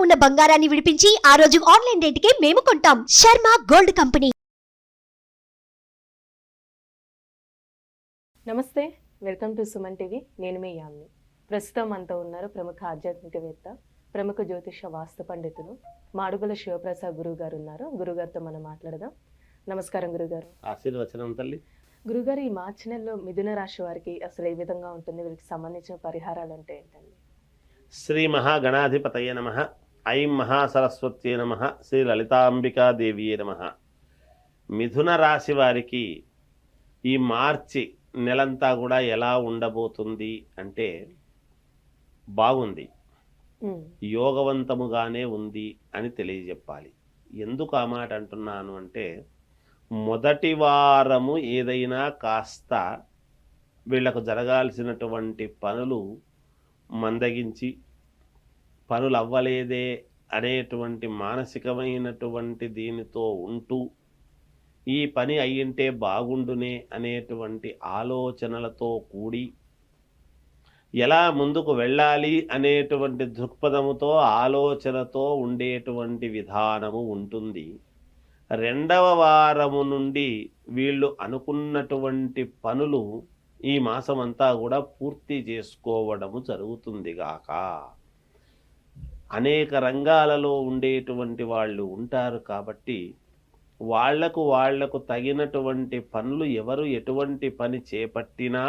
ఉన్న బంగారాన్ని విడిపించి ఆ రోజు ఆన్లైన్ రేటుకే మేము కొంటాం. Sharma gold company. నమస్తే, వెల్కమ్ టు సుమన్ టీవీ. నేను మీ యామ్ని. ప్రస్తుతం మనతో ఉన్నారు ప్రముఖ ఆధ్యాత్మికవేత్త, ప్రముఖ జ్యోతిష వాస్తు పండితులు మాడుగుల శివప్రసాద్ గురువు గారు ఉన్నారు. గురుగారితో మనం మాట్లాడదాం. నమస్కారం గురుగారు. ఆశీర్వచనం తల్లి. గురుగారు, ఈ మార్చి నెలలో మిథున రాశి వారికి అసలు ఏ విధంగా ఉంటుంది? వీరికి సంబంధించిన పరిహారాలు అంటే ఏంటండి? శ్రీ మహాగణాధిపతయ నమః. ఐం మహాసరస్వత్యే నమః. శ్రీ లలితాంబికాదేవియే నమః. మిథున రాశి వారికి ఈ మార్చి నెలంతా కూడా ఎలా ఉండబోతుంది అంటే బాగుంది, యోగవంతముగానే ఉంది అని తెలియజెప్పాలి. ఎందుకు ఆ మాట అంటున్నాను అంటే, మొదటి వారము ఏదైనా కాస్త వీళ్లకు జరగాల్సినటువంటి పనులు మందగించి, పనులు అవ్వలేదే అనేటువంటి మానసికమైనటువంటి దీనితో ఉంటూ, ఈ పని అయ్యింటే బాగుండునే అనేటువంటి ఆలోచనలతో కూడి ఎలా ముందుకు వెళ్ళాలి అనేటువంటి దృక్పథముతో ఆలోచనతో ఉండేటువంటి విధానము ఉంటుంది. రెండవ వారము నుండి వీళ్ళు అనుకున్నటువంటి పనులు ఈ మాసమంతా కూడా పూర్తి చేసుకోవడము జరుగుతుంది గాక. అనేక రంగాలలో ఉండేటువంటి వాళ్ళు ఉంటారు కాబట్టి వాళ్లకు తగినటువంటి పనులు ఎవరు ఎటువంటి పని చేపట్టినా,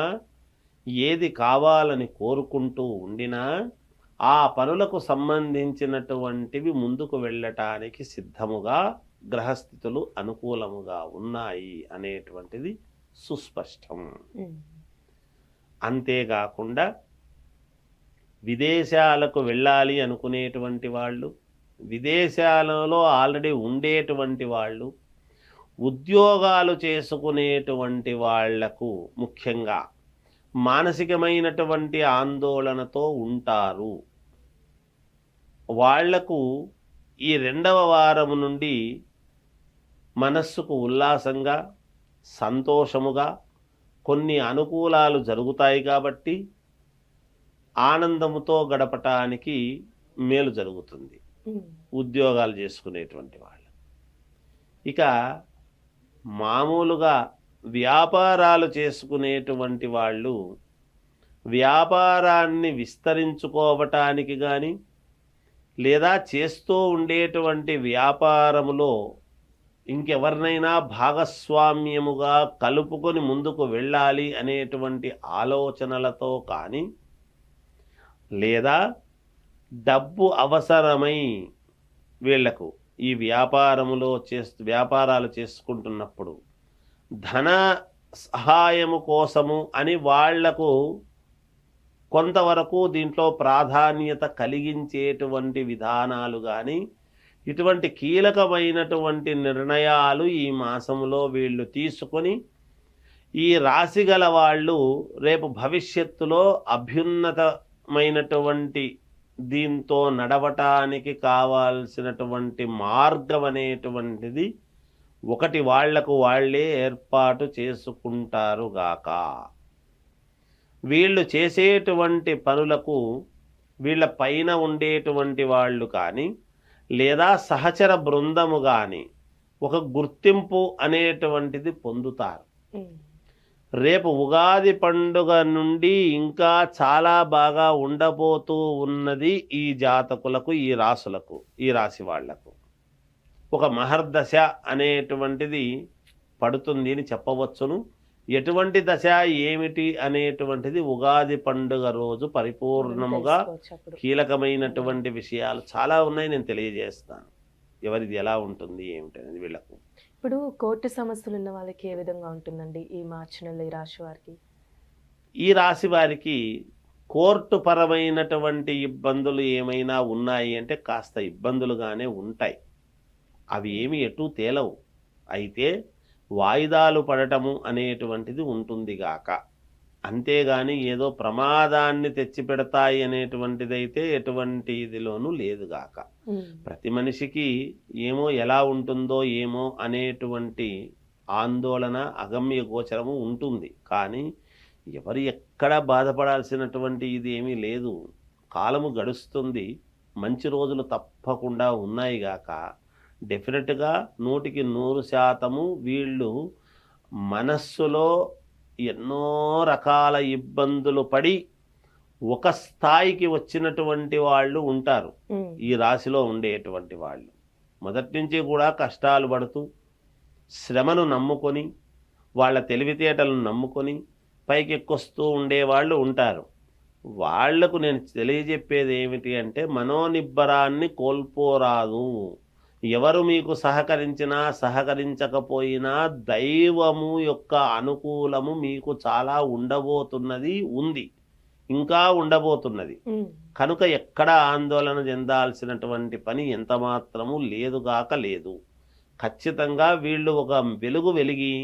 ఏది కావాలని కోరుకుంటూ ఉండినా ఆ పనులకు సంబంధించినటువంటివి ముందుకు వెళ్ళటానికి సిద్ధముగా గ్రహస్థితులు అనుకూలముగా ఉన్నాయి అనేటువంటిది సుస్పష్టం. అంతేకాకుండా విదేశాలకు వెళ్ళాలి అనుకునేటువంటి వాళ్ళు, విదేశాలలో ఆల్రెడీ ఉండేటువంటి వాళ్ళు, ఉద్యోగాలు చేసుకునేటువంటి వాళ్లకు ముఖ్యంగా మానసికమైనటువంటి ఆందోళనతో ఉంటారు. వాళ్లకు ఈ రెండవ వారము నుండి మనస్సుకు ఉల్లాసంగా, సంతోషముగా కొన్ని అనుకూలాలు జరుగుతాయి కాబట్టి ఆనందముతో గడపటానికి మేలు జరుగుతుంది ఉద్యోగాలు చేసుకునేటువంటి వాళ్ళు. ఇక మామూలుగా వ్యాపారాలు చేసుకునేటువంటి వాళ్ళు వ్యాపారాన్ని విస్తరించుకోవటానికి కానీ, లేదా చేస్తూ ఉండేటువంటి వ్యాపారములో ఇంకెవరినైనా భాగస్వామ్యముగా కలుపుకొని ముందుకు వెళ్ళాలి అనేటువంటి ఆలోచనలతో కానీ, లేదా డబ్బు అవసరమై వీళ్లకు ఈ వ్యాపారాలు చేసుకుంటున్నప్పుడు ధన సహాయము కోసము అని వాళ్లకు కొంతవరకు దీంట్లో ప్రాధాన్యత కలిగించేటువంటి విధానాలు కానీ, ఇటువంటి కీలకమైనటువంటి నిర్ణయాలు ఈ మాసంలో వీళ్ళు తీసుకొని, ఈ రాశి గల వాళ్ళు రేపు భవిష్యత్తులో అభ్యున్నతమైనటువంటి దీంతో నడవటానికి కావాల్సినటువంటి మార్గం అనేటువంటిది ఒకటి వాళ్లకు వాళ్లే ఏర్పాటు చేసుకుంటారు గాక. వీళ్ళు చేసేటువంటి పనులకు వీళ్ళ పైన ఉండేటువంటి వాళ్ళు కానీ, లేదా సహచర బృందము కానీ ఒక గుర్తింపు అనేటువంటిది పొందుతారు. రేపు ఉగాది పండుగ నుండి ఇంకా చాలా బాగా ఉండబోతూ ఉన్నది ఈ జాతకులకు, ఈ రాశులకు, ఈ రాశి వాళ్లకు. ఒక మహర్దశ అనేటువంటిది పడుతుంది అని చెప్పవచ్చును. ఎటువంటి దశ ఏమిటి అనేటువంటిది ఉగాది పండుగ రోజు పరిపూర్ణముగా కీలకమైనటువంటి విషయాలు చాలా ఉన్నాయి, నేను తెలియజేస్తాను. ఎవరిది ఎలా ఉంటుంది ఏమిటి అనేది వీళ్ళకు. ఇప్పుడు కోర్టు సమస్యలు ఉన్న వాళ్ళకి ఏ విధంగా ఉంటుందండి ఈ మార్చి నెల ఈ రాశి వారికి? ఈ రాశి వారికి కోర్టు పరమైనటువంటి ఇబ్బందులు ఏమైనా ఉన్నాయి అంటే కాస్త ఇబ్బందులుగానే ఉంటాయి. అవి ఏమి ఎటు తేలవు. అయితే వాయిదాలు పడటము అనేటువంటిది ఉంటుంది గాక. అంతేగాని ఏదో ప్రమాదాన్ని తెచ్చిపెడతాయి అనేటువంటిదైతే ఎటువంటి ఇదిలోనూ లేదుగాక. ప్రతి మనిషికి ఏమో ఎలా ఉంటుందో ఏమో అనేటువంటి ఆందోళన అగమ్య గోచరము ఉంటుంది. కానీ ఎవరు ఎక్కడ బాధపడాల్సినటువంటి ఇది ఏమీ లేదు. కాలము గడుస్తుంది, మంచి రోజులు తప్పకుండా ఉన్నాయి గాక డెఫినెట్గా 100% వీళ్ళు మనస్సులో ఎన్నో రకాల ఇబ్బందులు పడి ఒక స్థాయికి వచ్చినటువంటి వాళ్ళు ఉంటారు. ఈ రాశిలో ఉండేటువంటి వాళ్ళు మొదటి నుంచి కూడా కష్టాలు పడుతూ శ్రమను నమ్ముకొని వాళ్ళ తెలివితేటలను నమ్ముకొని పైకెక్కొస్తూ ఉండేవాళ్ళు ఉంటారు. వాళ్లకు నేను తెలియజెప్పేది ఏమిటి అంటే మనోనిబ్బరాన్ని కోల్పోరాదు. ఎవరు మీకు సహకరించినా సహకరించకపోయినా దైవము యొక్క అనుకూలము మీకు చాలా ఉండబోతున్నది, ఉంది, ఇంకా ఉండబోతున్నది. కనుక ఎక్కడ ఆందోళన చెందాల్సినటువంటి పని ఎంత మాత్రము లేదుగాక లేదు. ఖచ్చితంగా వీళ్ళు ఒక వెలుగు వెలిగి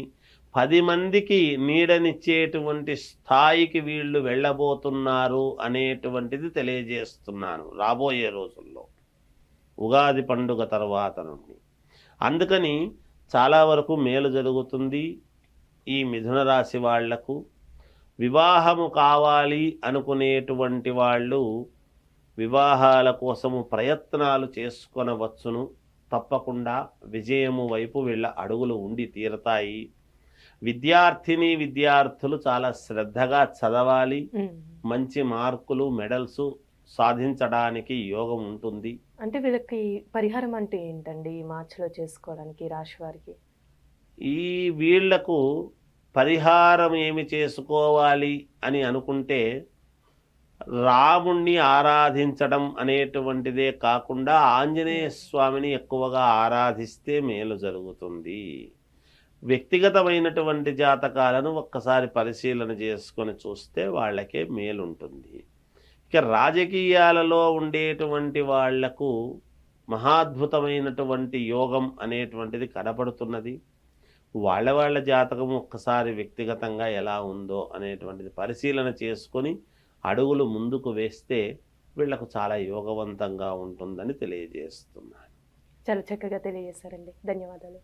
10 మందికి నీడనిచ్చేటువంటి స్థాయికి వీళ్ళు వెళ్ళబోతున్నారు అనేటువంటిది తెలియజేస్తున్నాను రాబోయే రోజుల్లో, ఉగాది పండుగ తర్వాత నుండి. అందుకని చాలా వరకు మేలు జరుగుతుంది. ఈ మిథున రాశి వాళ్లకు వివాహము కావాలి అనుకునేటువంటి వాళ్ళు వివాహాల కోసము ప్రయత్నాలు చేసుకొనవచ్చును. తప్పకుండా విజయము వైపు వీళ్ళ అడుగులు ఉండి తీరతాయి. విద్యార్థిని విద్యార్థులు చాలా శ్రద్ధగా చదవాలి. మంచి మార్కులు మెడల్స్ సాధించడానికి యోగం ఉంటుంది. అంటే వీళ్ళకి పరిహారం అంటే ఏంటండి ఈ మార్చిలో చేసుకోవడానికి రాశి వారికి? ఈ వీళ్లకు పరిహారం ఏమి చేసుకోవాలి అని అనుకుంటే రాముణ్ణి ఆరాధించడం అనేటువంటిదే కాకుండా ఆంజనేయ స్వామిని ఎక్కువగా ఆరాధిస్తే మేలు జరుగుతుంది. వ్యక్తిగతమైనటువంటి జాతకాలను ఒక్కసారి పరిశీలన చేసుకొని చూస్తే వాళ్ళకే మేలుంటుంది. ఇక రాజకీయాలలో ఉండేటువంటి వాళ్లకు మహాద్భుతమైనటువంటి యోగం అనేటువంటిది కనపడుతున్నది. వాళ్ళ జాతకం ఒక్కసారి వ్యక్తిగతంగా ఎలా ఉందో అనేటువంటిది పరిశీలన చేసుకొని అడుగులు ముందుకు వేస్తే వీళ్లకు చాలా యోగవంతంగా ఉంటుందని తెలియజేస్తున్నాను. చాలా చక్కగా తెలియజేశారండి. ధన్యవాదాలు.